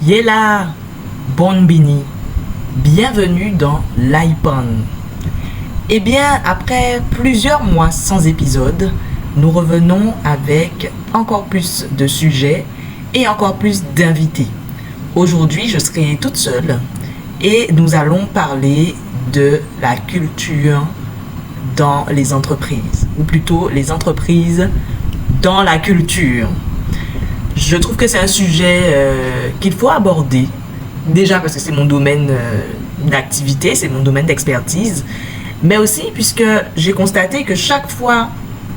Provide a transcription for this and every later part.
Yela Bonbini, bienvenue dans l'iPhone. Eh bien, après plusieurs mois sans épisode, nous revenons avec encore plus de sujets et encore plus d'invités. Aujourd'hui, je serai toute seule et nous allons parler de la culture dans les entreprises, ou plutôt les entreprises dans la culture. Je trouve que c'est un sujet qu'il faut aborder, déjà parce que c'est mon domaine d'activité, c'est mon domaine d'expertise, mais aussi puisque j'ai constaté que chaque fois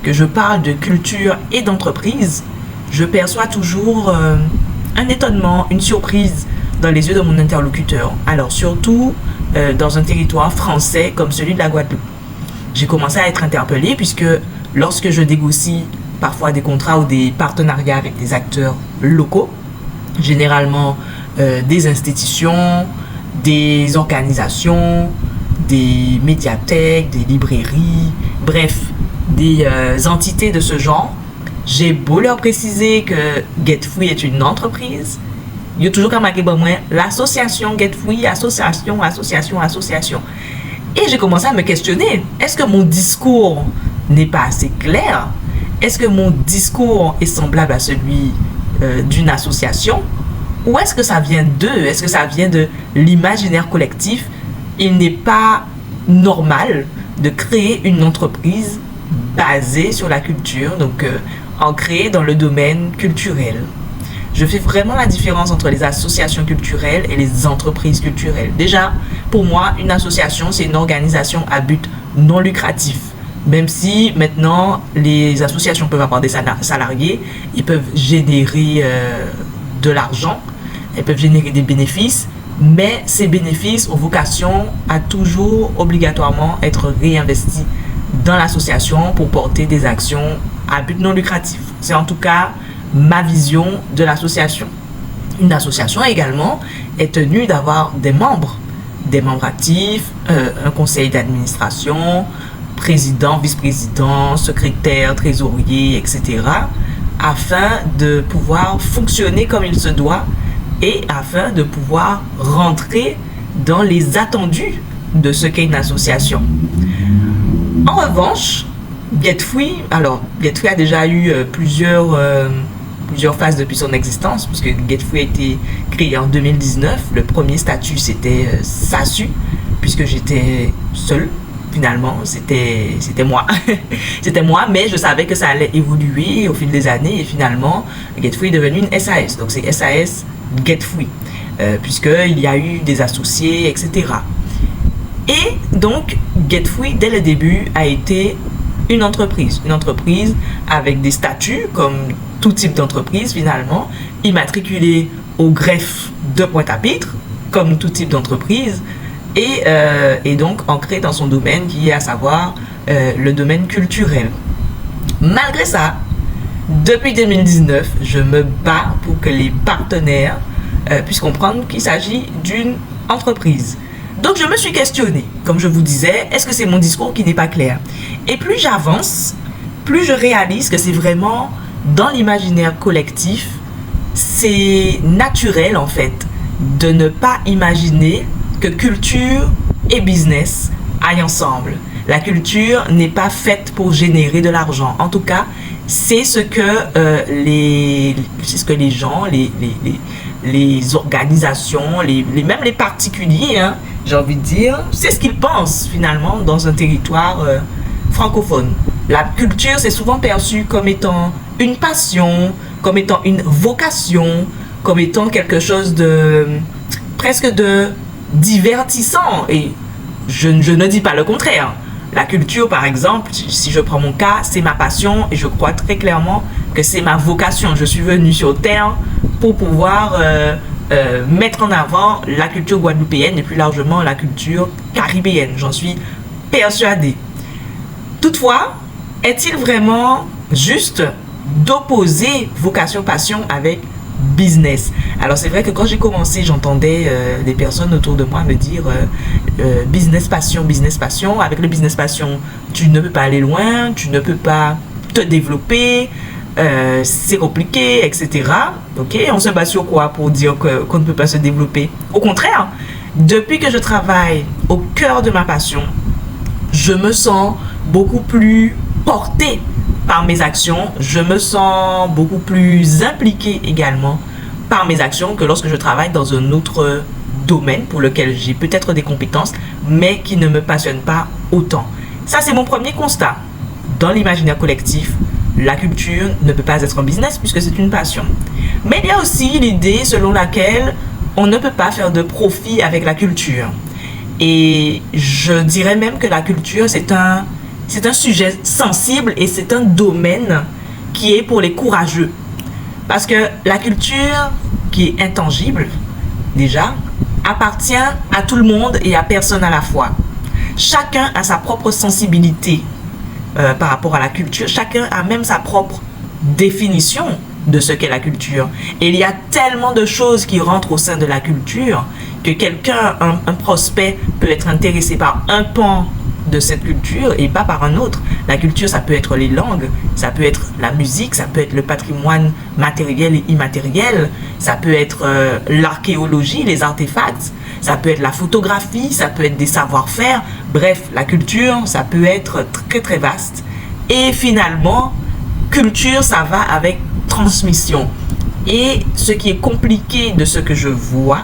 que je parle de culture et d'entreprise, je perçois toujours un étonnement, une surprise dans les yeux de mon interlocuteur. Alors surtout dans un territoire français comme celui de la Guadeloupe. J'ai commencé à être interpellée puisque lorsque je négocie parfois des contrats ou des partenariats avec des acteurs locaux, généralement des institutions, des organisations, des médiathèques, des librairies, bref, des entités de ce genre. J'ai beau leur préciser que GetFree est une entreprise, il y a toujours qu'à marquer pour moi l'association GetFree, association. Et j'ai commencé à me questionner, est-ce que mon discours n'est pas assez clair? Est-ce que mon discours est semblable à celui d'une association? Ou est-ce que ça vient d'eux? Est-ce que ça vient de l'imaginaire collectif? Il n'est pas normal de créer une entreprise basée sur la culture, donc ancrée dans le domaine culturel. Je fais vraiment la différence entre les associations culturelles et les entreprises culturelles. Déjà, pour moi, une association, c'est une organisation à but non lucratif. Même si maintenant, les associations peuvent avoir des salariés, ils peuvent générer de l'argent, elles peuvent générer des bénéfices, mais ces bénéfices ont vocation à toujours obligatoirement être réinvestis dans l'association pour porter des actions à but non lucratif. C'est en tout cas ma vision de l'association. Une association également est tenue d'avoir des membres actifs, un conseil d'administration, président, vice-président, secrétaire, trésorier, etc., afin de pouvoir fonctionner comme il se doit et afin de pouvoir rentrer dans les attendus de ce qu'est une association. En revanche, GetFree a déjà eu plusieurs phases depuis son existence, puisque GetFree a été créé en 2019. Le premier statut, c'était SASU, puisque j'étais seule. Finalement, c'était moi. C'était moi, mais je savais que ça allait évoluer au fil des années. Et finalement, GetFree est devenu une SAS. Donc, c'est SAS GetFree, puisqu'il y a eu des associés, etc. Et donc, GetFree, dès le début, a été une entreprise avec des statuts, comme tout type d'entreprise finalement, immatriculée au greffe de Pointe-à-Pitre, comme tout type d'entreprise, et donc ancrée dans son domaine qui est à savoir le domaine culturel. Malgré ça, depuis 2019, je me bats pour que les partenaires puissent comprendre qu'il s'agit d'une entreprise. Donc je me suis questionnée, comme je vous disais, est-ce que c'est mon discours qui n'est pas clair? Et plus j'avance, plus je réalise que c'est vraiment dans l'imaginaire collectif, c'est naturel en fait de ne pas imaginer que culture et business aillent ensemble. La culture n'est pas faite pour générer de l'argent. En tout cas, c'est ce que les gens, les organisations, même les particuliers, hein, j'ai envie de dire, c'est ce qu'ils pensent finalement dans un territoire francophone. La culture, c'est souvent perçu comme étant une passion, comme étant une vocation, comme étant quelque chose de presque de divertissant. Et je ne dis pas le contraire. La culture, par exemple, si je prends mon cas, c'est ma passion et je crois très clairement que c'est ma vocation. Je suis venue sur Terre pour pouvoir mettre en avant la culture guadeloupéenne et plus largement la culture caribéenne. J'en suis persuadée. Toutefois, est-il vraiment juste d'opposer vocation-passion avec business? Alors c'est vrai que quand j'ai commencé, j'entendais des personnes autour de moi me dire business passion. Avec le business passion, tu ne peux pas aller loin, tu ne peux pas te développer. c'est compliqué, etc. Ok, on se bat sur quoi pour dire qu'on ne peut pas se développer? Au contraire, depuis que je travaille au cœur de ma passion, je me sens beaucoup plus porté par mes actions, je me sens beaucoup plus impliqué également par mes actions que lorsque je travaille dans un autre domaine pour lequel j'ai peut-être des compétences, mais qui ne me passionne pas autant. Ça, c'est mon premier constat. Dans l'imaginaire collectif, la culture ne peut pas être un business puisque c'est une passion. Mais il y a aussi l'idée selon laquelle on ne peut pas faire de profit avec la culture. Et je dirais même que la culture, c'est un sujet sensible et c'est un domaine qui est pour les courageux. Parce que la culture, qui est intangible, déjà, appartient à tout le monde et à personne à la fois. Chacun a sa propre sensibilité par rapport à la culture. Chacun a même sa propre définition de ce qu'est la culture. Et il y a tellement de choses qui rentrent au sein de la culture que quelqu'un, un prospect, peut être intéressé par un pan de cette culture et pas par un autre. La culture, ça peut être les langues, ça peut être la musique, ça peut être le patrimoine matériel et immatériel, ça peut être l'archéologie, les artefacts, ça peut être la photographie, ça peut être des savoir-faire. Bref, la culture, ça peut être très très vaste. Et finalement, culture, ça va avec transmission. Et ce qui est compliqué de ce que je vois,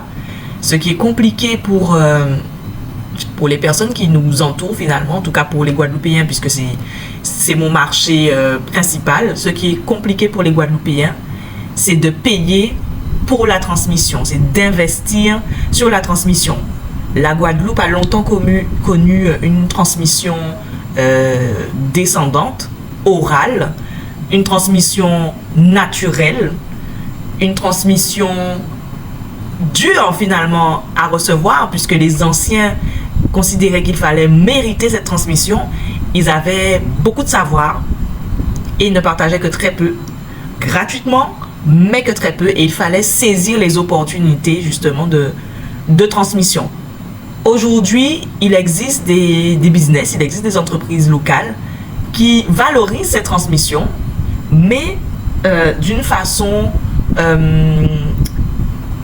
ce qui est compliqué pour les personnes qui nous entourent finalement, en tout cas pour les Guadeloupéens, puisque c'est mon marché principal, ce qui est compliqué pour les Guadeloupéens, c'est de payer pour la transmission, c'est d'investir sur la transmission. La Guadeloupe a longtemps connu une transmission descendante, orale, une transmission naturelle, une transmission dure finalement à recevoir, puisque les anciens considéraient qu'il fallait mériter cette transmission. Ils avaient beaucoup de savoir et ils ne partageaient que très peu, gratuitement, mais que très peu, et il fallait saisir les opportunités justement de transmission. Aujourd'hui, il existe des business, il existe des entreprises locales qui valorisent cette transmission, mais d'une façon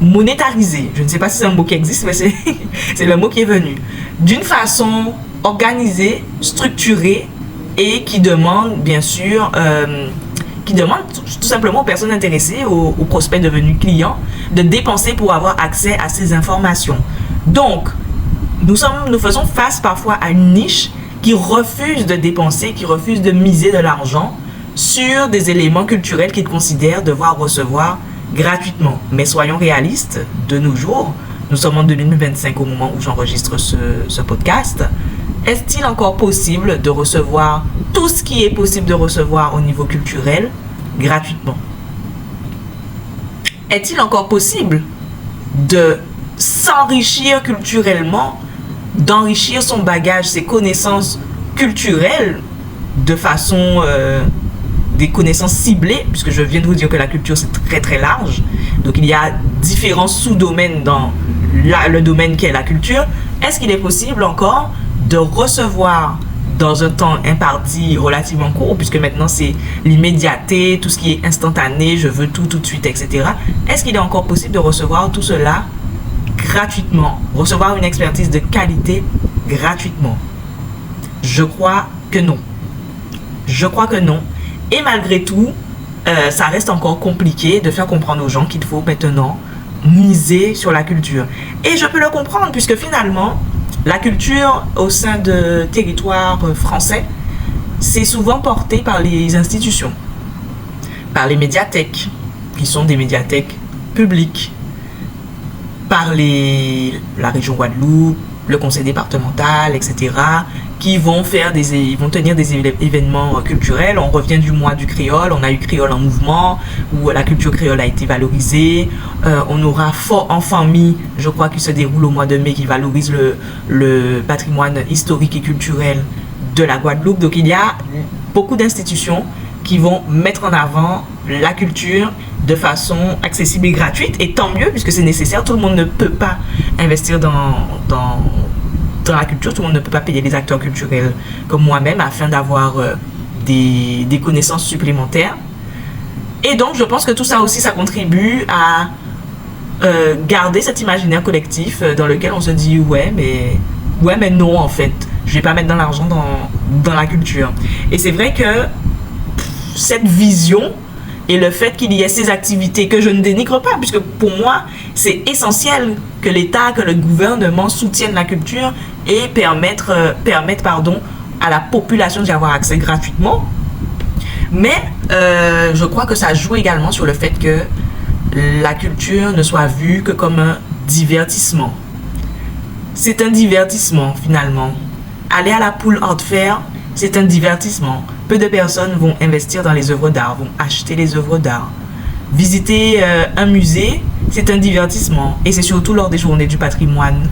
monétarisée. Je ne sais pas si c'est un mot qui existe, mais c'est le mot qui est venu. D'une façon organisée, structurée et qui demande, bien sûr, qui demande tout simplement aux personnes intéressées, aux prospects devenus clients, de dépenser pour avoir accès à ces informations. Donc, nous faisons face parfois à une niche qui refuse de dépenser, qui refuse de miser de l'argent sur des éléments culturels qu'ils considèrent devoir recevoir gratuitement. Mais soyons réalistes, de nos jours, nous sommes en 2025 au moment où j'enregistre ce podcast. Est-il encore possible de recevoir tout ce qui est possible de recevoir au niveau culturel gratuitement? Est-il encore possible de s'enrichir culturellement, d'enrichir son bagage, ses connaissances culturelles de façon des connaissances ciblées, puisque je viens de vous dire que la culture c'est très très large, donc il y a différents sous-domaines dans le domaine qui est la culture. Est-ce qu'il est possible encore de recevoir dans un temps imparti relativement court, puisque maintenant c'est l'immédiateté, tout ce qui est instantané, je veux tout de suite, etc. Est-ce qu'il est encore possible de recevoir tout cela gratuitement, recevoir une expertise de qualité gratuitement? Je crois que non. Je crois que non. Et malgré tout, ça reste encore compliqué de faire comprendre aux gens qu'il faut maintenant miser sur la culture. Et je peux le comprendre, puisque finalement, la culture au sein de territoires français, c'est souvent porté par les institutions, par les médiathèques, qui sont des médiathèques publiques, par la région Guadeloupe, le conseil départemental, etc., qui vont tenir des événements culturels. On revient du mois du créole, on a eu Créole en mouvement, où la culture créole a été valorisée. On aura Fort en famille, je crois, qui se déroule au mois de mai, qui valorise le patrimoine historique et culturel de la Guadeloupe. Donc il y a beaucoup d'institutions qui vont mettre en avant la culture de façon accessible et gratuite, et tant mieux, puisque c'est nécessaire. Tout le monde ne peut pas investir dans la culture, tout le monde ne peut pas payer des acteurs culturels comme moi-même afin d'avoir des connaissances supplémentaires. Et donc, je pense que tout ça aussi, ça contribue à garder cet imaginaire collectif dans lequel on se dit ouais mais non en fait je vais pas mettre dans l'argent dans la culture. Et c'est vrai que cette vision et le fait qu'il y ait ces activités que je ne dénigre pas, puisque pour moi c'est essentiel que l'État, que le gouvernement soutienne la culture et permettent à la population d'y avoir accès gratuitement. Mais je crois que ça joue également sur le fait que la culture ne soit vue que comme un divertissement. C'est un divertissement finalement. Aller à la Pool Art Fair, c'est un divertissement. Peu de personnes vont investir dans les œuvres d'art, vont acheter les œuvres d'art. Visiter un musée, c'est un divertissement. Et c'est surtout lors des journées du patrimoine,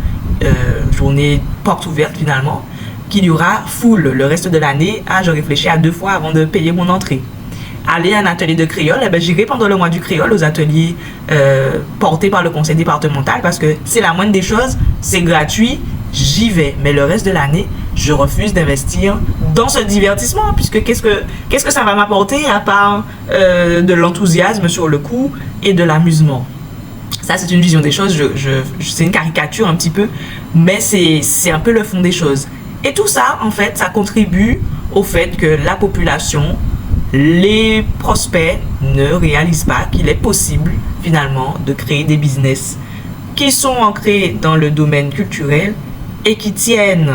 journées portes ouvertes finalement, qu'il y aura foule. Le reste de l'année, je réfléchis à 2 fois avant de payer mon entrée. Aller à un atelier de créole, j'irai pendant le mois du créole aux ateliers portés par le conseil départemental parce que c'est la moindre des choses, c'est gratuit, j'y vais. Mais le reste de l'année, je refuse d'investir dans ce divertissement puisque qu'est-ce que ça va m'apporter à part de l'enthousiasme sur le coup et de l'amusement. Ça, c'est une vision des choses, c'est une caricature un petit peu, mais c'est un peu le fond des choses. Et tout ça, en fait, ça contribue au fait que la population, les prospects ne réalisent pas qu'il est possible finalement de créer des business qui sont ancrés dans le domaine culturel et qui tiennent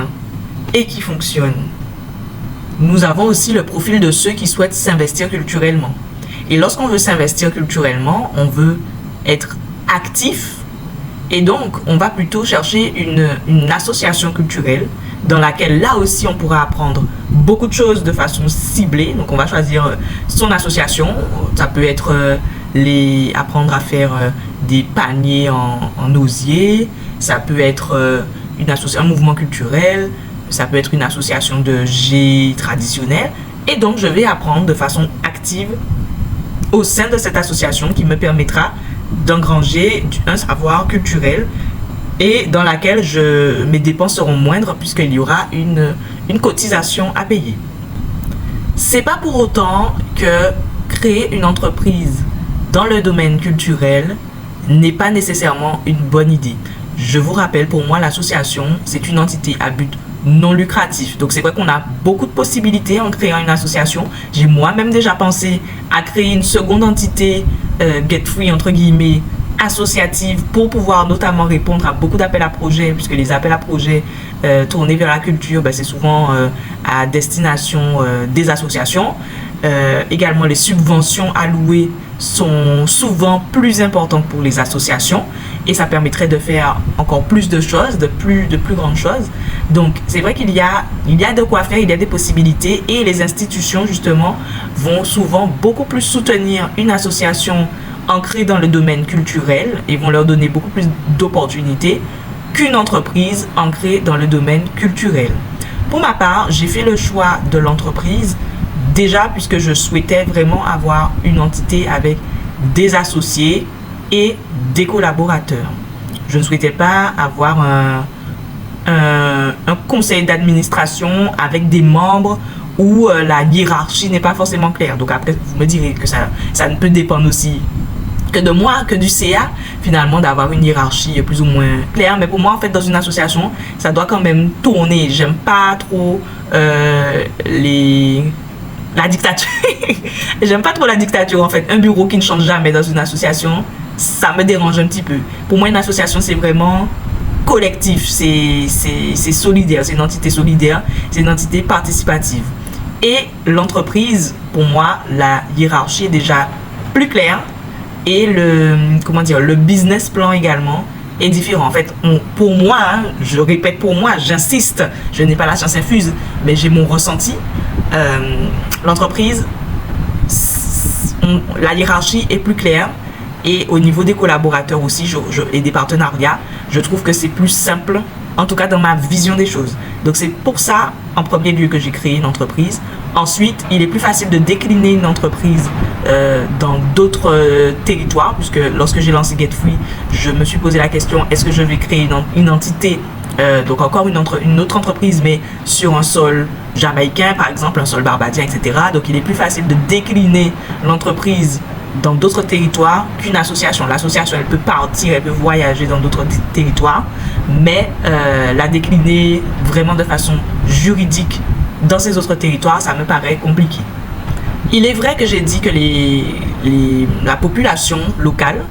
et qui fonctionnent. Nous avons aussi le profil de ceux qui souhaitent s'investir culturellement. Et lorsqu'on veut s'investir culturellement, on veut être actif et donc on va plutôt chercher une association culturelle dans laquelle là aussi on pourra apprendre beaucoup de choses de façon ciblée. Donc on va choisir son association, ça peut être apprendre à faire des paniers en osier, ça peut être un mouvement culturel, ça peut être une association de G traditionnelle. Et donc je vais apprendre de façon active au sein de cette association qui me permettra d'engranger un savoir culturel et dans laquelle mes dépenses seront moindres puisqu'il y aura une cotisation à payer. C'est pas pour autant que créer une entreprise dans le domaine culturel n'est pas nécessairement une bonne idée. Je vous rappelle, pour moi, l'association, c'est une entité à but non lucratif. Donc c'est vrai qu'on a beaucoup de possibilités en créant une association. J'ai moi-même déjà pensé à créer une seconde entité get free entre guillemets associative pour pouvoir notamment répondre à beaucoup d'appels à projets, puisque les appels à projets tournés vers la culture, c'est souvent à destination des associations. Également, les subventions allouées sont souvent plus importantes pour les associations et ça permettrait de faire encore plus de choses, de plus grandes choses. Donc, c'est vrai qu'il y a de quoi faire, il y a des possibilités et les institutions, justement, vont souvent beaucoup plus soutenir une association ancrée dans le domaine culturel et vont leur donner beaucoup plus d'opportunités qu'une entreprise ancrée dans le domaine culturel. Pour ma part, j'ai fait le choix de l'entreprise déjà puisque je souhaitais vraiment avoir une entité avec des associés et des collaborateurs. Je ne souhaitais pas avoir un conseil d'administration avec des membres où la hiérarchie n'est pas forcément claire. Donc après, vous me direz que ça ne peut dépendre aussi que de moi, que du CA, finalement, d'avoir une hiérarchie plus ou moins claire. Mais pour moi, en fait, dans une association, ça doit quand même tourner. J'aime pas trop la dictature. J'aime pas trop la dictature, en fait. Un bureau qui ne change jamais dans une association, ça me dérange un petit peu. Pour moi, une association, c'est vraiment collectif, c'est solidaire, c'est une entité solidaire, c'est une entité participative. Et l'entreprise, pour moi, la hiérarchie est déjà plus claire et le business plan également est différent. En fait, pour moi, je répète pour moi, j'insiste, je n'ai pas la science infuse, mais j'ai mon ressenti. L'entreprise, la hiérarchie est plus claire et au niveau des collaborateurs aussi et des partenariats, je trouve que c'est plus simple, en tout cas dans ma vision des choses. Donc c'est pour ça, en premier lieu, que j'ai créé une entreprise. Ensuite, il est plus facile de décliner une entreprise dans d'autres territoires, puisque lorsque j'ai lancé Get Free, je me suis posé la question, est-ce que je vais créer une entité, donc encore une autre entreprise, mais sur un sol jamaïcain, par exemple, un sol barbadien, etc. Donc il est plus facile de décliner l'entreprise dans d'autres territoires qu'une association. L'association, elle peut partir, elle peut voyager dans d'autres territoires, mais la décliner vraiment de façon juridique dans ces autres territoires, ça me paraît compliqué. Il est vrai que j'ai dit que la population locale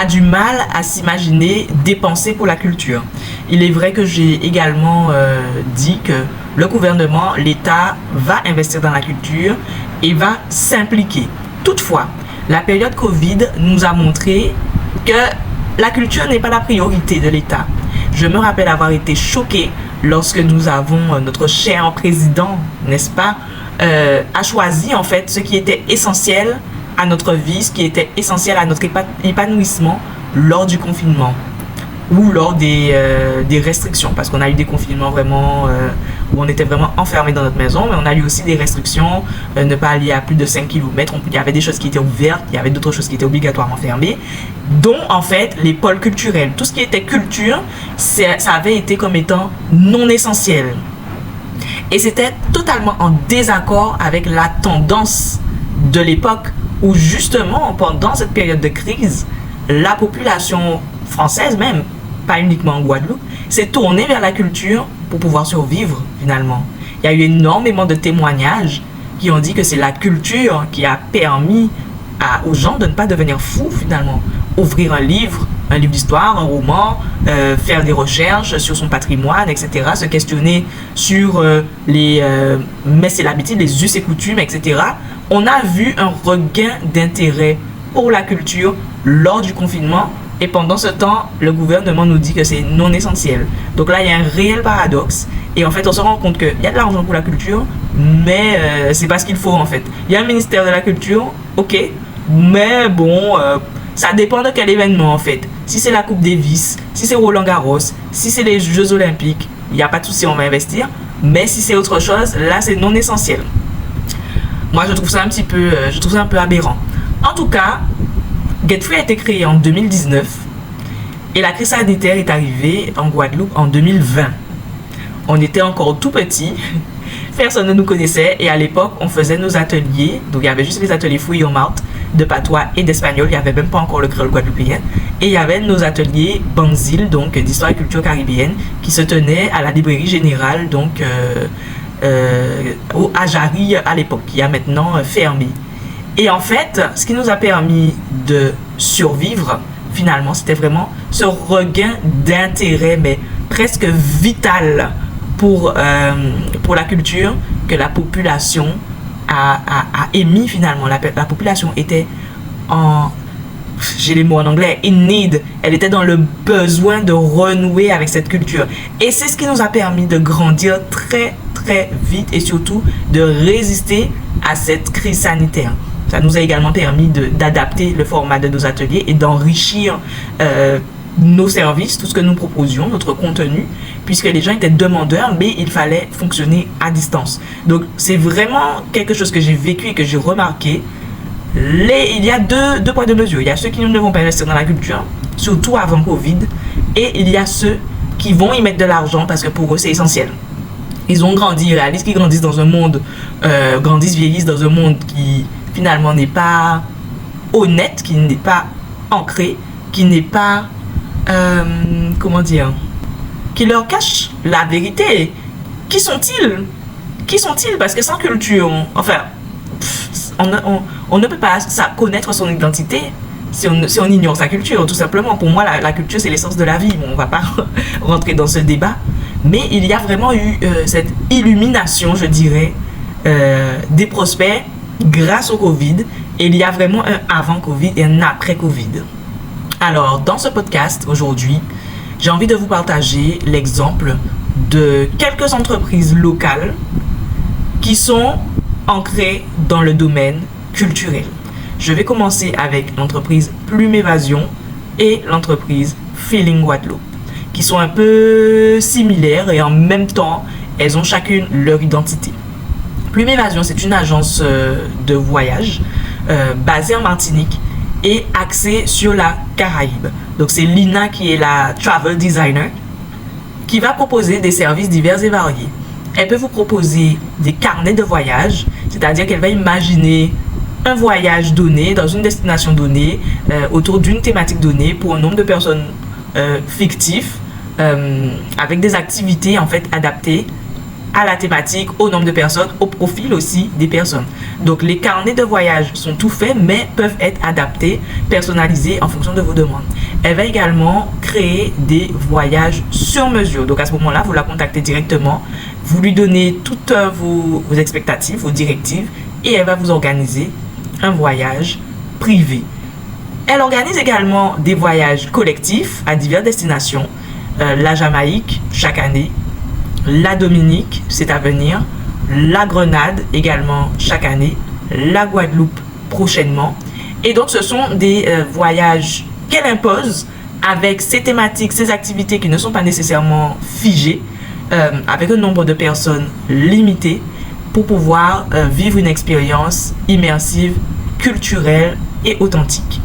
a du mal à s'imaginer dépenser pour la culture. Il est vrai que j'ai également dit que le gouvernement, l'État va investir dans la culture et va s'impliquer. Toutefois, la période Covid nous a montré que la culture n'est pas la priorité de l'État. Je me rappelle avoir été choquée lorsque nous avons notre cher président, n'est-ce pas, a choisi en fait ce qui était essentiel à notre vie, ce qui était essentiel à notre épanouissement lors du confinement ou lors des restrictions, parce qu'on a eu des confinements vraiment où on était vraiment enfermés dans notre maison, mais on a eu aussi des restrictions, ne pas aller à plus de 5 km, il y avait des choses qui étaient ouvertes, il y avait d'autres choses qui étaient obligatoirement fermées, dont en fait les pôles culturels. Tout ce qui était culture, ça avait été comme étant non essentiel. Et c'était totalement en désaccord avec la tendance de l'époque où justement pendant cette période de crise, la population française même, pas uniquement en Guadeloupe, s'est tournée vers la culture pour pouvoir survivre finalement. Il y a eu énormément de témoignages qui ont dit que c'est la culture qui a permis aux gens de ne pas devenir fous finalement. Ouvrir un livre d'histoire, un roman, faire des recherches sur son patrimoine, etc. Se questionner sur les mess et l'habitude, les us et coutumes, etc. On a vu un regain d'intérêt pour la culture lors du confinement. Et pendant ce temps, le gouvernement nous dit que c'est non essentiel. Donc là, il y a un réel paradoxe. Et en fait, on se rend compte qu'il y a de l'argent pour la culture, mais c'est pas ce qu'il faut en fait. Il y a un ministère de la culture, ok, mais bon, ça dépend de quel événement en fait. Si c'est la Coupe Davis, si c'est Roland Garros, si c'est les Jeux Olympiques, il n'y a pas de souci, on va investir. Mais si c'est autre chose, là, c'est non essentiel. Moi, je trouve ça un peu aberrant. En tout cas, Get Free a été créé en 2019 et la crise sanitaire est arrivée en Guadeloupe en 2020. On était encore tout petits, personne ne nous connaissait et à l'époque on faisait nos ateliers, donc il y avait juste les ateliers Free Your Mouth de patois et d'espagnol, il n'y avait même pas encore le créole guadeloupéen, et il y avait nos ateliers Banzil, donc d'histoire et culture caribéenne, qui se tenaient à la librairie générale, donc au Ajari à l'époque, qui a maintenant fermé. Et en fait, ce qui nous a permis de survivre, finalement, c'était vraiment ce regain d'intérêt, mais presque vital pour la culture que la population a émis finalement. La population était j'ai les mots en anglais, in need. Elle était dans le besoin de renouer avec cette culture. Et c'est ce qui nous a permis de grandir très, très vite et surtout de résister à cette crise sanitaire. Ça nous a également permis d'adapter le format de nos ateliers et d'enrichir nos services, tout ce que nous proposions, notre contenu, puisque les gens étaient demandeurs, mais il fallait fonctionner à distance. Donc, c'est vraiment quelque chose que j'ai vécu et que j'ai remarqué. Il y a deux poids de mesure. Il y a ceux qui ne vont pas investir dans la culture, surtout avant Covid, et il y a ceux qui vont y mettre de l'argent parce que pour eux, c'est essentiel. Ils ont grandi, ils réalisent qu'ils grandissent dans un monde, vieillissent dans un monde qui finalement n'est pas honnête, qui n'est pas ancré, qui n'est pas, qui leur cache la vérité. Qui sont-ils? Parce que sans culture, on ne peut pas connaître son identité si on ignore sa culture, tout simplement. Pour moi, la culture, c'est l'essence de la vie. Bon, on ne va pas rentrer dans ce débat. Mais il y a vraiment eu cette illumination, je dirais, des prospects grâce au Covid. Et il y a vraiment un avant Covid et un après Covid. Alors, dans ce podcast, aujourd'hui, j'ai envie de vous partager l'exemple de quelques entreprises locales qui sont ancrées dans le domaine culturel. Je vais commencer avec l'entreprise Plume Évasion et l'entreprise Feeling Guadeloupe, qui sont un peu similaires et en même temps, elles ont chacune leur identité. Plume Évasion, c'est une agence de voyage basée en Martinique et axée sur la Caraïbe. Donc c'est Lina qui est la travel designer qui va proposer des services divers et variés. Elle peut vous proposer des carnets de voyage, c'est-à-dire qu'elle va imaginer un voyage donné, dans une destination donnée, autour d'une thématique donnée, pour un nombre de personnes fictifs, avec des activités en fait adaptées à la thématique, au nombre de personnes, au profil aussi des personnes. Donc les carnets de voyage sont tout faits, mais peuvent être adaptés, personnalisés en fonction de vos demandes. Elle va également créer des voyages sur mesure. Donc à ce moment-là, vous la contactez directement, vous lui donnez toutes vos expectatives, vos directives, et elle va vous organiser un voyage privé. Elle organise également des voyages collectifs à diverses destinations. La Jamaïque chaque année, la Dominique, c'est à venir, la Grenade également chaque année, la Guadeloupe prochainement. Et donc ce sont des voyages qu'elle impose avec ces thématiques, ces activités qui ne sont pas nécessairement figées, avec un nombre de personnes limité pour pouvoir vivre une expérience immersive, culturelle et authentique.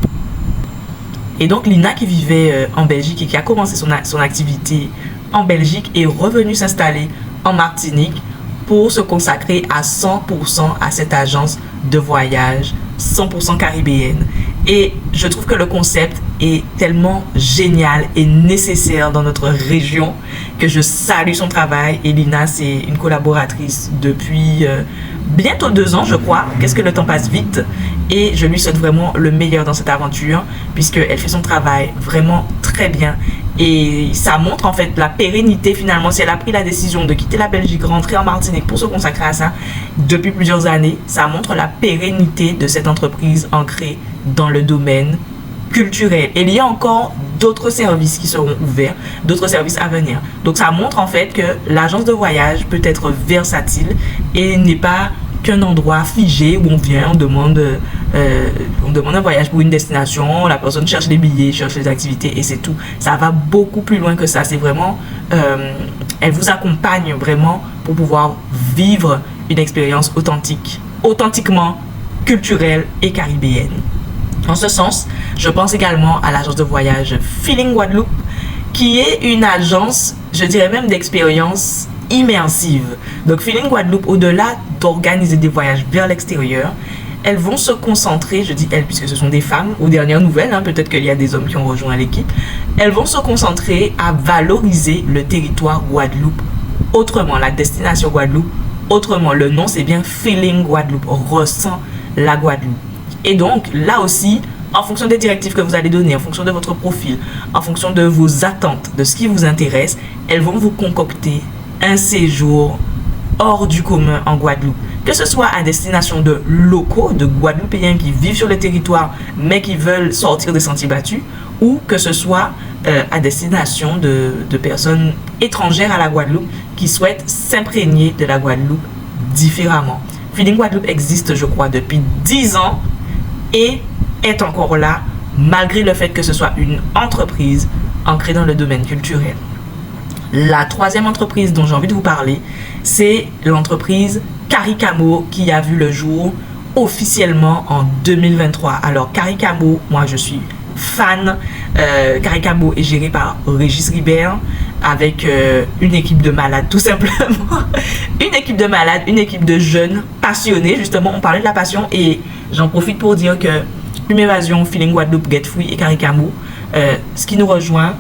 Et donc Lina, qui vivait en Belgique et qui a commencé son activité en Belgique, est revenue s'installer en Martinique pour se consacrer à 100% à cette agence de voyage 100% caribéenne. Et je trouve que le concept est tellement génial et nécessaire dans notre région que je salue son travail. Et Lina, c'est une collaboratrice depuis bientôt 2 ans, je crois. Qu'est-ce que le temps passe vite. Et je lui souhaite vraiment le meilleur dans cette aventure, puisqu'elle fait son travail vraiment très bien. Et ça montre en fait la pérennité finalement. Si elle a pris la décision de quitter la Belgique, rentrer en Martinique pour se consacrer à ça depuis plusieurs années, ça montre la pérennité de cette entreprise ancrée dans le domaine culturel. Et il y a encore d'autres services qui seront ouverts, d'autres services à venir. Donc ça montre en fait que l'agence de voyage peut être versatile et n'est pas qu'un endroit figé où on vient, on demande un voyage pour une destination, la personne cherche les billets, cherche les activités et c'est tout. Ça va beaucoup plus loin que ça. C'est vraiment, elle vous accompagne vraiment pour pouvoir vivre une expérience authentique, authentiquement culturelle et caribéenne. En ce sens, je pense également à l'agence de voyage Feeling Guadeloupe, qui est une agence, je dirais même d'expérience immersive. Donc Feeling Guadeloupe, au-delà d'organiser des voyages vers l'extérieur, elles vont se concentrer, je dis elles puisque ce sont des femmes, aux dernières nouvelles, peut-être qu'il y a des hommes qui ont rejoint l'équipe, elles vont se concentrer à valoriser le territoire Guadeloupe autrement, la destination Guadeloupe autrement. Le nom, c'est bien Feeling Guadeloupe, ressent la Guadeloupe. Et donc là aussi, en fonction des directives que vous allez donner, en fonction de votre profil, en fonction de vos attentes, de ce qui vous intéresse, elles vont vous concocter un séjour hors du commun en Guadeloupe. Que ce soit à destination de locaux, de Guadeloupéens qui vivent sur le territoire mais qui veulent sortir des sentiers battus, ou que ce soit à destination de personnes étrangères à la Guadeloupe qui souhaitent s'imprégner de la Guadeloupe différemment. Feeling Guadeloupe existe, je crois, depuis 10 ans et est encore là, malgré le fait que ce soit une entreprise ancrée dans le domaine culturel. La troisième entreprise dont j'ai envie de vous parler, c'est l'entreprise Caricamo, qui a vu le jour officiellement en 2023. Alors Caricamo, moi je suis fan. Caricamo est géré par Régis Ribert avec une équipe de malades, tout simplement. Une équipe de malades, une équipe de jeunes passionnés. Justement, on parlait de la passion et j'en profite pour dire que Plume Évasion, Feeling Guadeloupe, Get Free et Caricamo, ce qui nous rejoint,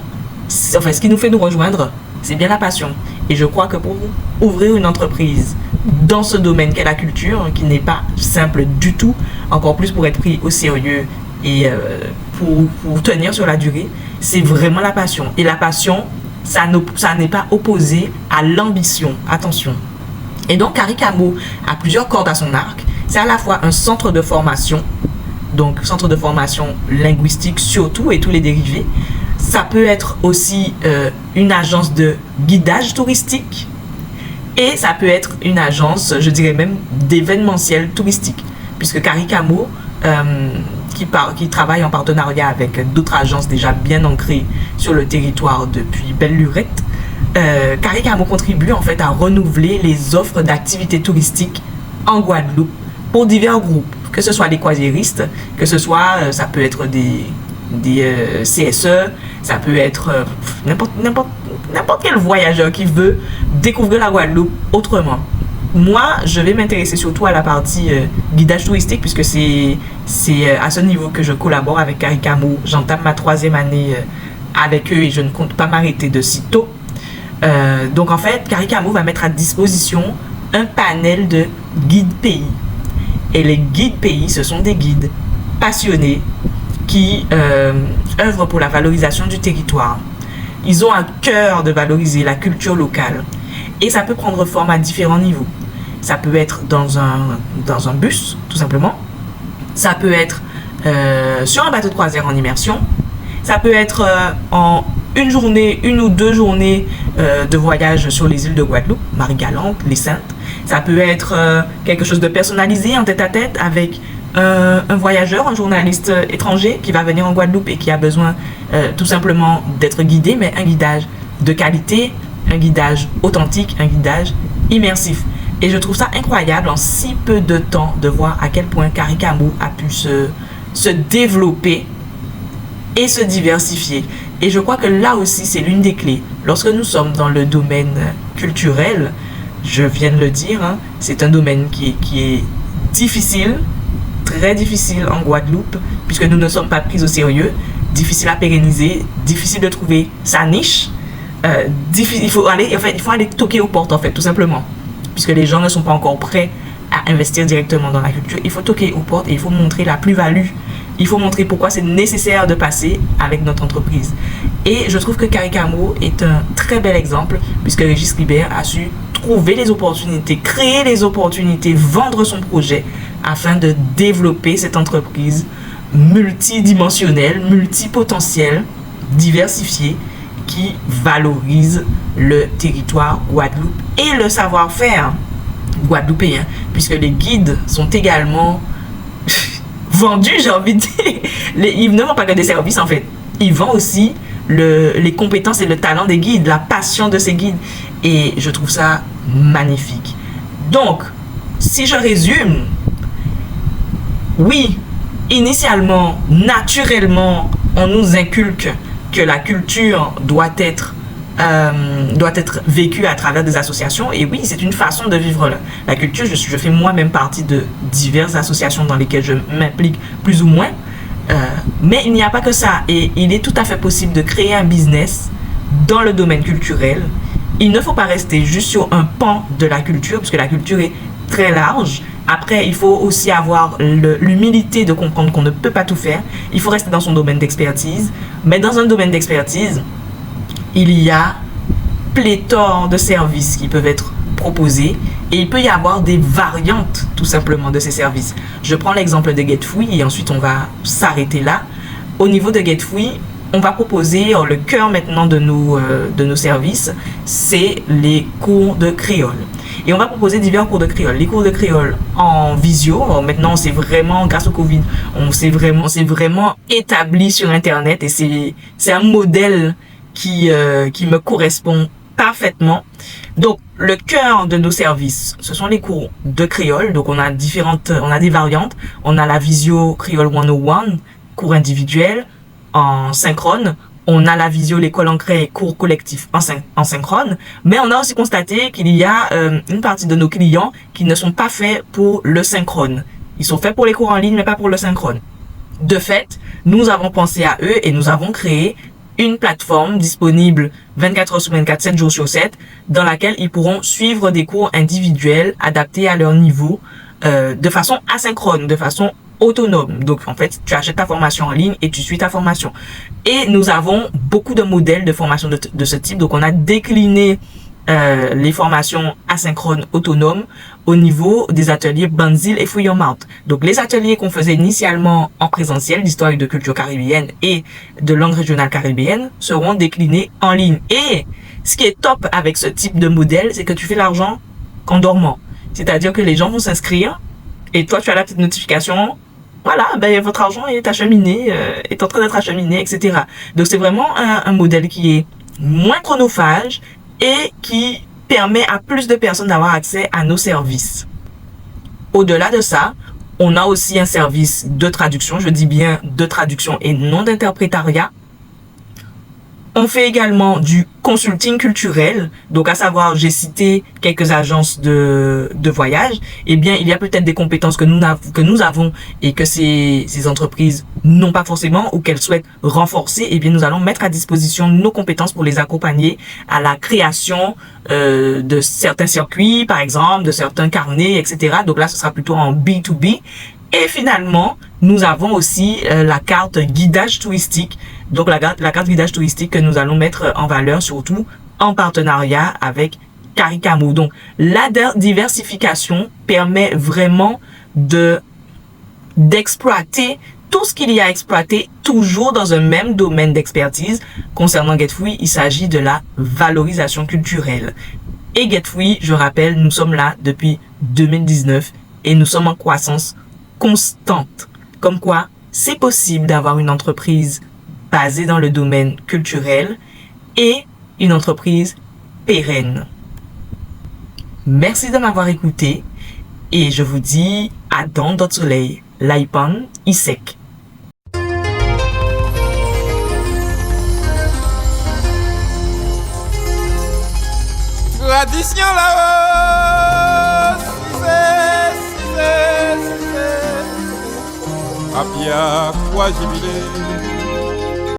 enfin ce qui nous fait nous rejoindre, c'est bien la passion. Et je crois que pour ouvrir une entreprise dans ce domaine qu'est la culture, qui n'est pas simple du tout, encore plus pour être pris au sérieux et pour tenir sur la durée, c'est vraiment la passion. Et la passion, ça n'est pas opposé à l'ambition. Attention. Et donc, Caricamo a plusieurs cordes à son arc. C'est à la fois un centre de formation, donc centre de formation linguistique surtout et tous les dérivés. Ça peut être aussi une agence de guidage touristique et ça peut être une agence, je dirais même, d'événementiel touristique. Puisque Caricamo, qui travaille en partenariat avec d'autres agences déjà bien ancrées sur le territoire depuis belle lurette, Caricamo contribue en fait à renouveler les offres d'activités touristiques en Guadeloupe pour divers groupes, que ce soit des croisiéristes, que ce soit, ça peut être des CSE, ça peut être n'importe quel voyageur qui veut découvrir la Guadeloupe autrement. moi, je vais m'intéresser surtout à la partie guidage touristique, puisque c'est à ce niveau que je collabore avec Caricamo. J'entame ma 3e année avec eux et je ne compte pas m'arrêter de sitôt. Donc en fait, Caricamo va mettre à disposition un panel de guides pays. Et les guides pays, ce sont des guides passionnés qui œuvrent pour la valorisation du territoire. Ils ont à cœur de valoriser la culture locale. Et ça peut prendre forme à différents niveaux. Ça peut être dans un bus, tout simplement. Ça peut être sur un bateau de croisière en immersion. Ça peut être en une ou deux journées de voyage sur les îles de Guadeloupe, Marie-Galante, les Saintes. Ça peut être quelque chose de personnalisé en tête-à-tête avec un voyageur, un journaliste étranger qui va venir en Guadeloupe et qui a besoin tout simplement d'être guidé, mais un guidage de qualité, un guidage authentique, un guidage immersif. Et je trouve ça incroyable en si peu de temps de voir à quel point Caricamo a pu se développer et se diversifier. Et je crois que là aussi, c'est l'une des clés. Lorsque nous sommes dans le domaine culturel, je viens de le dire, hein, c'est un domaine qui est difficile, très difficile en Guadeloupe, puisque nous ne sommes pas pris au sérieux, difficile à pérenniser, difficile de trouver sa niche. Il faut aller toquer aux portes, en fait, tout simplement. Puisque les gens ne sont pas encore prêts à investir directement dans la culture. Il faut toquer aux portes et il faut montrer la plus-value. Il faut montrer pourquoi c'est nécessaire de passer avec notre entreprise. Et je trouve que Caricamo est un très bel exemple, puisque Régis Ribert a su trouver les opportunités, créer les opportunités, vendre son projet afin de développer cette entreprise multidimensionnelle, multipotentielle, diversifiée, qui valorise le territoire Guadeloupe et le savoir-faire guadeloupéen, puisque les guides sont également vendus, j'ai envie de dire. Ils ne vendent pas que des services, en fait. Ils vendent aussi les compétences et le talent des guides, la passion de ces guides. Et je trouve ça magnifique. Donc, si je résume, oui, initialement, naturellement, on nous inculque que la culture doit être vécue à travers des associations. Et oui, c'est une façon de vivre la culture. Je fais moi-même partie de diverses associations dans lesquelles je m'implique plus ou moins. Mais il n'y a pas que ça. Et il est tout à fait possible de créer un business dans le domaine culturel. Il ne faut pas rester juste sur un pan de la culture, parce que la culture est très large. Après, il faut aussi avoir l'humilité de comprendre qu'on ne peut pas tout faire. Il faut rester dans son domaine d'expertise. Mais dans un domaine d'expertise, il y a pléthore de services qui peuvent être proposés et il peut y avoir des variantes tout simplement de ces services. Je prends l'exemple de GetFree et ensuite on va s'arrêter là. Au niveau de GetFree, on va proposer le cœur maintenant de nos services, c'est les cours de créole. Et on va proposer divers cours de créole. Les cours de créole en visio. Maintenant, c'est vraiment, grâce au Covid, on s'est vraiment établi sur Internet et c'est un modèle qui me correspond parfaitement. Donc, le cœur de nos services, ce sont les cours de créole. Donc, on a des variantes. On a la visio créole 101, cours individuel en synchrone. On a la visio l'école ancrée, cours collectif en synchrone. Mais on a aussi constaté qu'il y a une partie de nos clients qui ne sont pas faits pour le synchrone. Ils sont faits pour les cours en ligne, mais pas pour le synchrone. De fait, nous avons pensé à eux et nous avons créé une plateforme disponible 24 heures sur 24, 7 jours sur 7, dans laquelle ils pourront suivre des cours individuels adaptés à leur niveau, de façon asynchrone, de façon autonome. Donc, en fait, tu achètes ta formation en ligne et tu suis ta formation. Et nous avons beaucoup de modèles de formation de ce type. Donc, on a décliné les formations asynchrones autonomes au niveau des ateliers Banzil et Free Your Mouth. Donc, les ateliers qu'on faisait initialement en présentiel d'histoire et de culture caribéenne et de langue régionale caribéenne seront déclinés en ligne. Et ce qui est top avec ce type de modèle, c'est que tu fais l'argent qu'en dormant. C'est-à-dire que les gens vont s'inscrire et toi, tu as la petite notification. Voilà, ben, votre argent est acheminé, est en train d'être acheminé, etc. Donc, c'est vraiment un modèle qui est moins chronophage et qui permet à plus de personnes d'avoir accès à nos services. Au-delà de ça, on a aussi un service de traduction, je dis bien de traduction et non d'interprétariat. On fait également du consulting culturel. Donc, à savoir, j'ai cité quelques agences de voyage. Eh bien, il y a peut-être des compétences que nous avons et que ces entreprises n'ont pas forcément ou qu'elles souhaitent renforcer. Eh bien, nous allons mettre à disposition nos compétences pour les accompagner à la création de certains circuits, par exemple, de certains carnets, etc. Donc là, ce sera plutôt en B2B. Et finalement, nous avons aussi la carte guidage touristique. Donc la carte guidage touristique que nous allons mettre en valeur, surtout en partenariat avec Caricamo. Donc la diversification permet vraiment d'exploiter tout ce qu'il y a à exploiter, toujours dans un même domaine d'expertise. Concernant GetFree, il s'agit de la valorisation culturelle. Et GetFree, je rappelle, nous sommes là depuis 2019 et nous sommes en croissance constante. Comme quoi, c'est possible d'avoir une entreprise basée dans le domaine culturel et une entreprise pérenne. Merci de m'avoir écouté et je vous dis à dans d'autres soleils. Laipan Isek. Tradition là-haut, c'est. Apia, quoi jubilé.